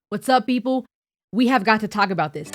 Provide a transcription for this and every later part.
What's up, people? We have got to talk about this.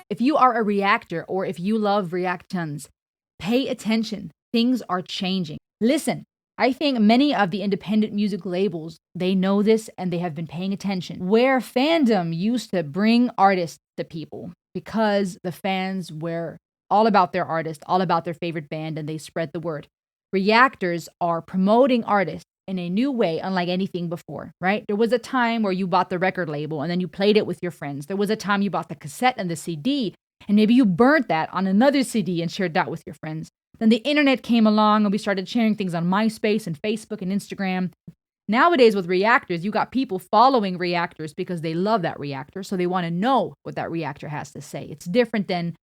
If you are a reactor or if you love reactions, pay attention. Things are changing. Listen, I think many of the independent music labels, they know this and they have been paying attention. Where fandom used to bring artists to people because the fans were all about their artist, all about their favorite band, and they spread the word. Reactors are promoting artists in a new way, unlike anything before, right? There was a time where you bought the record label and then you played it with your friends. There was a time you bought the cassette and the CD, and maybe you burnt that on another CD and shared that with your friends. Then the internet came along and we started sharing things on MySpace and Facebook and Instagram. Nowadays with reactors, you got people following reactors because they love that reactor, so they want to know what that reactor has to say. It's different than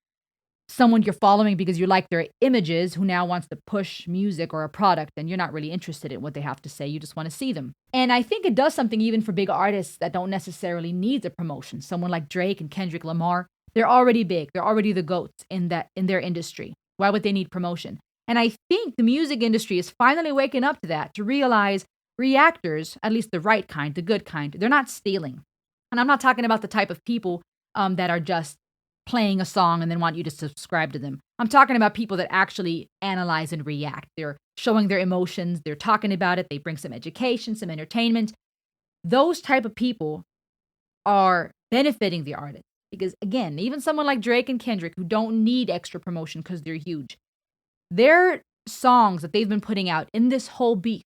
someone you're following because you like their images who now wants to push music or a product and you're not really interested in what they have to say. You just want to see them. And I think it does something even for big artists that don't necessarily need the promotion. Someone like Drake and Kendrick Lamar, they're already big. They're already the GOATs in their industry. Why would they need promotion? And I think the music industry is finally waking up to that, to realize reactors, at least the right kind, the good kind, they're not stealing. And I'm not talking about the type of people that are just playing a song and then want you to subscribe to them. I'm talking about people that actually analyze and react. They're showing their emotions. They're talking about it. They bring some education, some entertainment. Those type of people are benefiting the artist. Because again, even someone like Drake and Kendrick who don't need extra promotion because they're huge, their songs that they've been putting out in this whole beef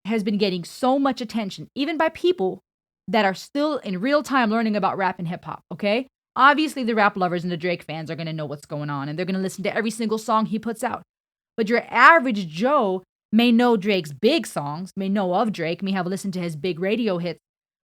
has been getting so much attention, even by people that are still in real time learning about rap and hip hop, okay? Obviously, the rap lovers and the Drake fans are going to know what's going on, and they're going to listen to every single song he puts out. But your average Joe may know Drake's big songs, may know of Drake, may have listened to his big radio hits,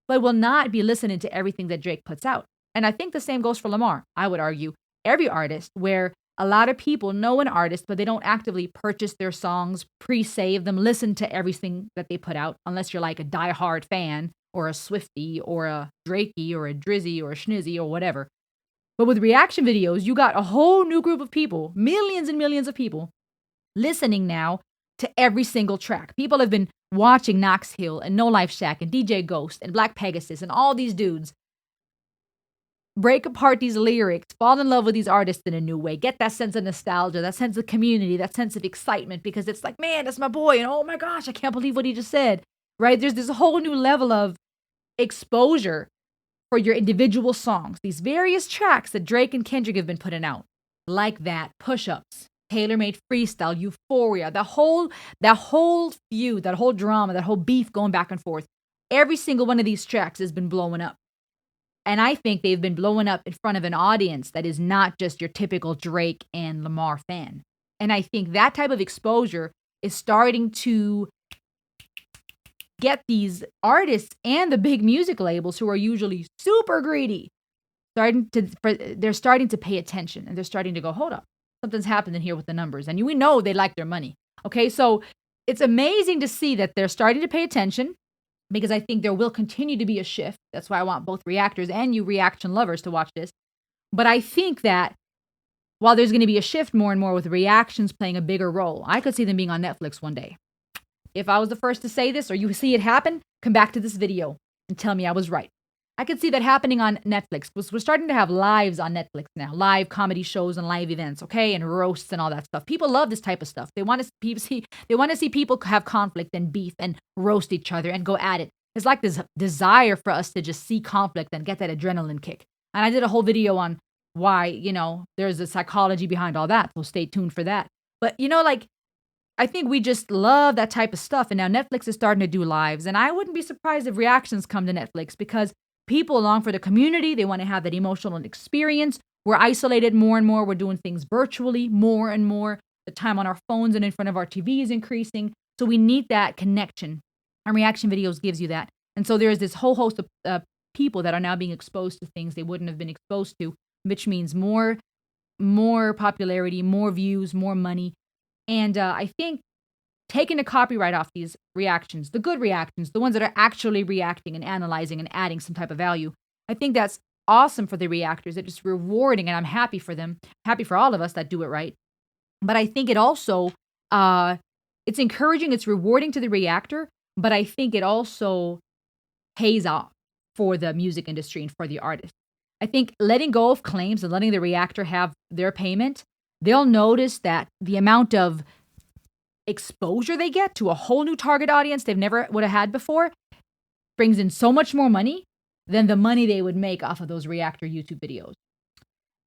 but will not be listening to everything that Drake puts out. And I think the same goes for Lamar. I would argue every artist, where a lot of people know an artist, but they don't actively purchase their songs, pre-save them, listen to everything that they put out, unless you're like a diehard fan or a Swiftie or a Drakey or a Drizzy or a Schnizzy or whatever. But with reaction videos, you got a whole new group of people, millions and millions of people, listening now to every single track. People have been watching Knox Hill and No Life Shack and DJ Ghost and Black Pegasus and all these dudes break apart these lyrics, fall in love with these artists in a new way, get that sense of nostalgia, that sense of community, that sense of excitement, because it's like, man, that's my boy, and oh my gosh, I can't believe what he just said, right? There's this whole new level of exposure for your individual songs, these various tracks that Drake and Kendrick have been putting out, like that, Push-Ups, Tailor-Made Freestyle, Euphoria, that whole feud, that whole drama, that whole beef going back and forth. Every single one of these tracks has been blowing up. And I think they've been blowing up in front of an audience that is not just your typical Drake and Lamar fan. And I think that type of exposure is starting to get these artists and the big music labels, who are usually super greedy, they're starting to pay attention, and they're starting to go, hold up, something's happening here with the numbers. And we know they like their money. Okay, so it's amazing to see that they're starting to pay attention, because I think there will continue to be a shift. That's why I want both reactors and you reaction lovers to watch this. But I think that while there's going to be a shift more and more with reactions playing a bigger role, I could see them being on Netflix one day. If I was the first to say this, or you see it happen, come back to this video and tell me I was right. I could see that happening on Netflix. We're starting to have lives on Netflix now, live comedy shows and live events, okay, and roasts and all that stuff. People love this type of stuff. They want to see people have conflict and beef and roast each other and go at it. It's like this desire for us to just see conflict and get that adrenaline kick. And I did a whole video on why, there's a psychology behind all that. So stay tuned for that. But I think we just love that type of stuff. And now Netflix is starting to do lives. And I wouldn't be surprised if reactions come to Netflix, because people along for the community, they want to have that emotional experience. We're isolated more and more. We're doing things virtually more and more. The time on our phones and in front of our TV is increasing. So we need that connection. And reaction videos gives you that. And so there's this whole host of people that are now being exposed to things they wouldn't have been exposed to, which means more popularity, more views, more money. And I think taking the copyright off these reactions, the good reactions, the ones that are actually reacting and analyzing and adding some type of value, I think that's awesome for the reactors. It's just rewarding, and I'm happy for them. Happy for all of us that do it right. But I think it also, it's encouraging, it's rewarding to the reactor, but I think it also pays off for the music industry and for the artist. I think letting go of claims and letting the reactor have their payment, they'll notice that the amount of exposure they get to a whole new target audience they've never would have had before brings in so much more money than the money they would make off of those reactor YouTube videos.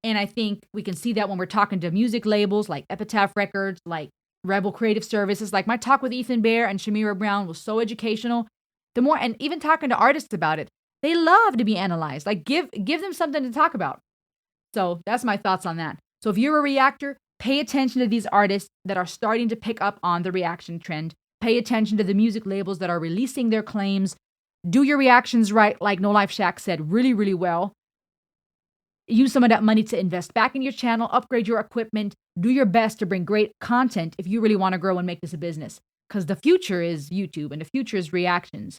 And I think we can see that when we're talking to music labels like Epitaph Records, like Rebel Creative Services. Like my talk with Ethan Bear and Shamira Brown was so educational. The more, and even talking to artists about it, they love to be analyzed. Like give them something to talk about. So that's my thoughts on that. So if you're a reactor, pay attention to these artists that are starting to pick up on the reaction trend. Pay attention to the music labels that are releasing their claims. Do your reactions right, like No Life Shack said, really, really well. Use some of that money to invest back in your channel, upgrade your equipment, do your best to bring great content if you really want to grow and make this a business. Because the future is YouTube and the future is reactions.